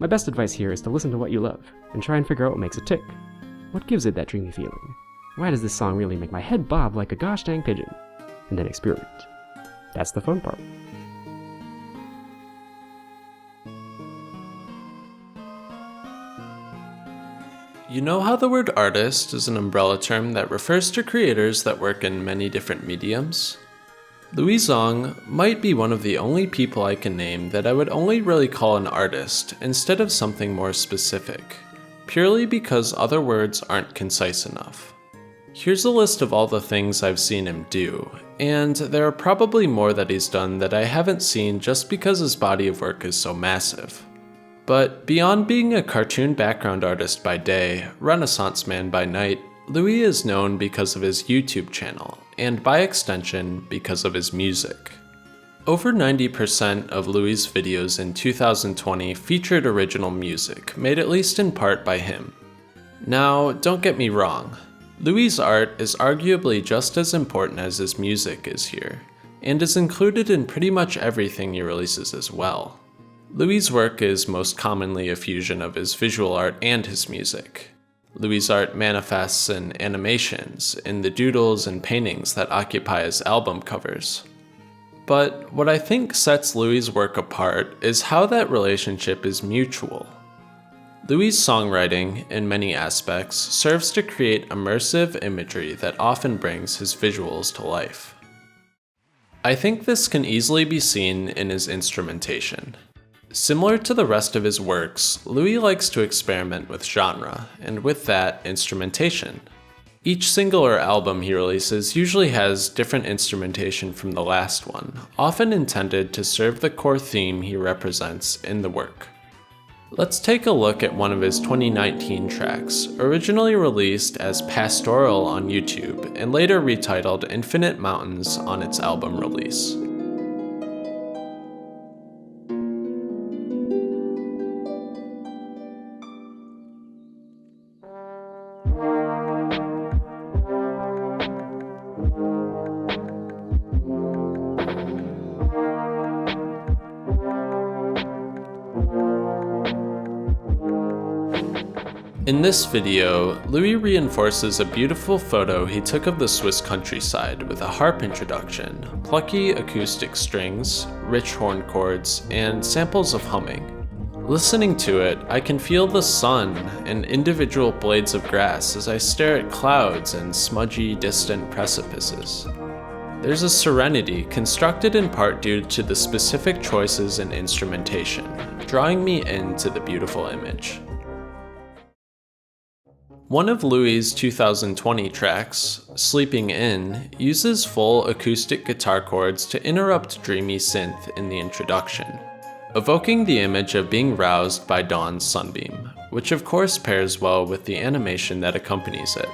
My best advice here is to listen to what you love, and try and figure out what makes it tick. What gives it that dreamy feeling? Why does this song really make my head bob like a gosh dang pigeon? And then experiment. That's the fun part. You know how the word artist is an umbrella term that refers to creators that work in many different mediums? Louie Zong might be one of the only people I can name that I would only really call an artist instead of something more specific, purely because other words aren't concise enough. Here's a list of all the things I've seen him do, and there are probably more that he's done that I haven't seen just because his body of work is so massive. But beyond being a cartoon background artist by day, Renaissance man by night, Louie is known because of his YouTube channel, and by extension, because of his music. Over 90% of Louie's videos in 2020 featured original music, made at least in part by him. Now, don't get me wrong, Louie's art is arguably just as important as his music is here, and is included in pretty much everything he releases as well. Louie's work is most commonly a fusion of his visual art and his music. Louie's art manifests in animations, in the doodles and paintings that occupy his album covers. But what I think sets Louie's work apart is how that relationship is mutual. Louie's songwriting, in many aspects, serves to create immersive imagery that often brings his visuals to life. I think this can easily be seen in his instrumentation. Similar to the rest of his works, Louie likes to experiment with genre, and with that, instrumentation. Each single or album he releases usually has different instrumentation from the last one, often intended to serve the core theme he represents in the work. Let's take a look at one of his 2019 tracks, originally released as Pastoral on YouTube, and later retitled Infinite Mountains on its album release. In this video, Louie reinforces a beautiful photo he took of the Swiss countryside with a harp introduction, plucky acoustic strings, rich horn chords, and samples of humming. Listening to it, I can feel the sun and individual blades of grass as I stare at clouds and smudgy, distant precipices. There's a serenity constructed in part due to the specific choices in instrumentation, drawing me into the beautiful image. One of Louie's 2020 tracks, Sleeping In, uses full acoustic guitar chords to interrupt dreamy synth in the introduction, evoking the image of being roused by dawn's sunbeam, which of course pairs well with the animation that accompanies it.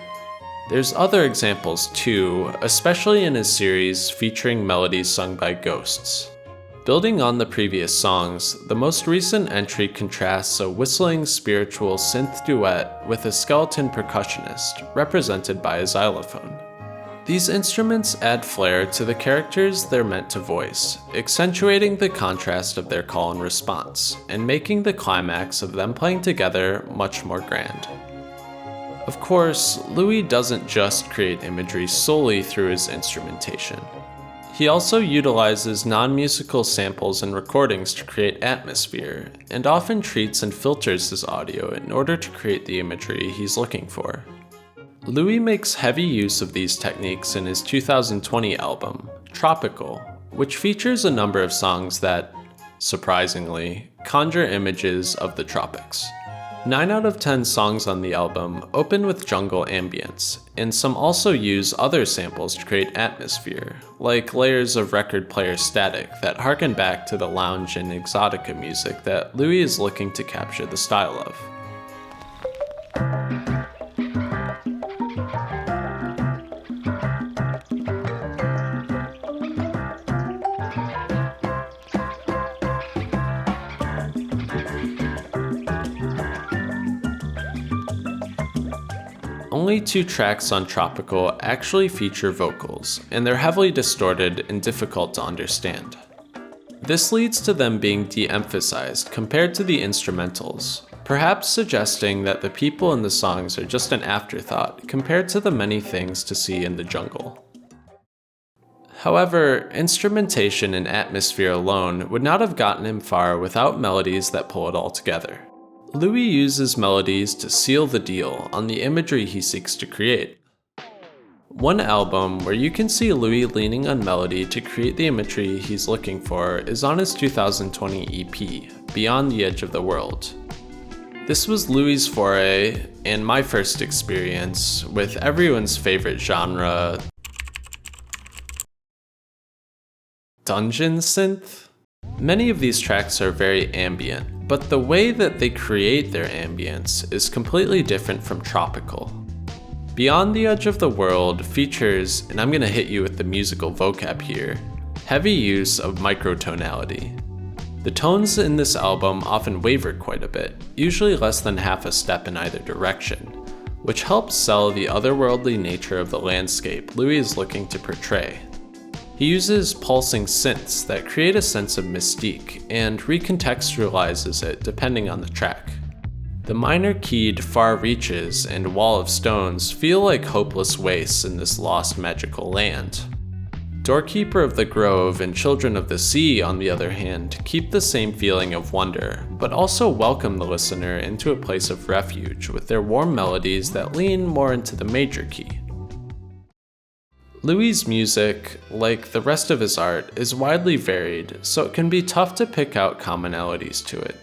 There's other examples too, especially in his series featuring melodies sung by ghosts. Building on the previous songs, the most recent entry contrasts a whistling spiritual synth duet with a skeleton percussionist, represented by a xylophone. These instruments add flair to the characters they're meant to voice, accentuating the contrast of their call and response, and making the climax of them playing together much more grand. Of course, Louie doesn't just create imagery solely through his instrumentation. He also utilizes non-musical samples and recordings to create atmosphere, and often treats and filters his audio in order to create the imagery he's looking for. Louie makes heavy use of these techniques in his 2020 album, Tropical, which features a number of songs that, surprisingly, conjure images of the tropics. 9 out of 10 songs on the album open with jungle ambience, and some also use other samples to create atmosphere, like layers of record player static that harken back to the lounge and exotica music that Louie is looking to capture the style of. Only 2 tracks on Tropical actually feature vocals, and they're heavily distorted and difficult to understand. This leads to them being de-emphasized compared to the instrumentals, perhaps suggesting that the people in the songs are just an afterthought compared to the many things to see in the jungle. However, instrumentation and atmosphere alone would not have gotten him far without melodies that pull it all together. Louie uses melodies to seal the deal on the imagery he seeks to create. One album where you can see Louie leaning on melody to create the imagery he's looking for is on his 2020 EP, Beyond the Edge of the World. This was Louie's foray, and my first experience, with everyone's favorite genre, dungeon synth? Many of these tracks are very ambient, but the way that they create their ambience is completely different from tropical. Beyond the Edge of the World features, and I'm gonna hit you with the musical vocab here, heavy use of microtonality. The tones in this album often waver quite a bit, usually less than half a step in either direction, which helps sell the otherworldly nature of the landscape Louie is looking to portray. He uses pulsing synths that create a sense of mystique and recontextualizes it depending on the track. The minor keyed Far Reaches and Wall of Stones feel like hopeless wastes in this lost magical land. Doorkeeper of the Grove and Children of the Sea, on the other hand, keep the same feeling of wonder, but also welcome the listener into a place of refuge with their warm melodies that lean more into the major key. Louie's music, like the rest of his art, is widely varied, so it can be tough to pick out commonalities to it.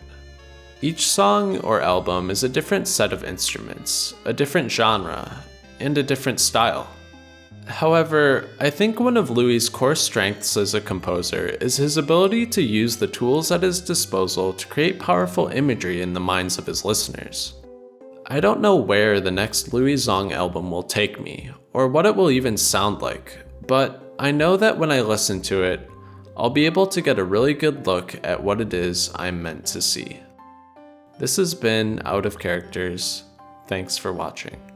Each song or album is a different set of instruments, a different genre, and a different style. However, I think one of Louie's core strengths as a composer is his ability to use the tools at his disposal to create powerful imagery in the minds of his listeners. I don't know where the next Louie Zong album will take me, or what it will even sound like, but I know that when I listen to it, I'll be able to get a really good look at what it is I'm meant to see. This has been Out of Characters. Thanks for watching.